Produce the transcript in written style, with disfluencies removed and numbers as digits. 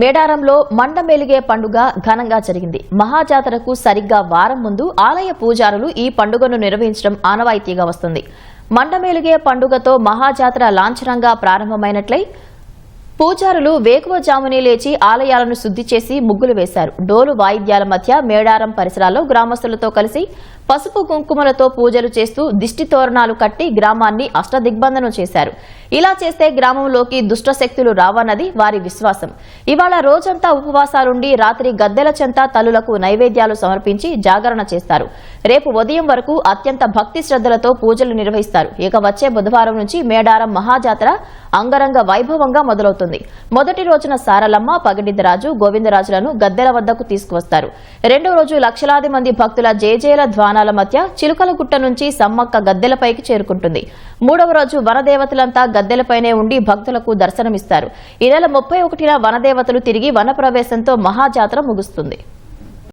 మేడారంలో మండమేలిగే పండుగ ఘనంగా జరిగింది. మహాజాతరకు సరిగ్గా వారం ముందు ఆలయ పూజారులు ఈ పండుగను నిర్వహించడం ఆనవాయితీగా వస్తుంది. మండమేలిగే పండుగతో మహాజాతర లాంఛనంగా ప్రారంభమైనట్లై పూజారులు వేకువజామునే లేచి ఆలయాలను శుద్ధి చేసి ముగ్గులు వేశారు. డోలు వాయిద్యాల మధ్య మేడారం పరిసరాల్లో గ్రామస్తులతో కలిసి పసుపు కుంకుమలతో పూజలు చేస్తూ దిష్టి తోరణాలు కట్టి గ్రామాన్ని అష్టదిగ్బంధనం చేశారు. ఇలా చేస్తే గ్రామంలోకి దుష్ట శక్తులు రావన్నది వారి విశ్వాసం. ఇవాళ రోజంతా ఉపవాసాలుండి రాత్రి గద్దెల చెంత తల్లులకు నైవేద్యాలు సమర్పించి జాగరణ చేస్తారు. రేపు ఉదయం వరకు అత్యంత భక్తి శ్రద్ధలతో పూజలు నిర్వహిస్తారు. ఇక వచ్చే బుధవారం నుంచి మేడారం మహాజాతర అంగరంగ వైభవంగా మొదలవుతుంది. మొదటి రోజున సారలమ్మ, పగడిద్దరాజు, గోవిందరాజులను గద్దెల వద్దకు తీసుకువస్తారు. రెండో రోజు లక్షలాది మంది భక్తుల జేజేల ధ్వానాల మధ్య చిలుకలగుట్ట నుంచి సమ్మక్క గద్దెలపైకి చేరుకుంటుంది. మూడవ రోజు వనదేవతలంతా గద్దెలపైనే ఉండి భక్తులకు దర్శనమిస్తారు. ఈ నెల 31న వనదేవతలు తిరిగి వనప్రవేశంతో మహాజాతర ముగుస్తుంది.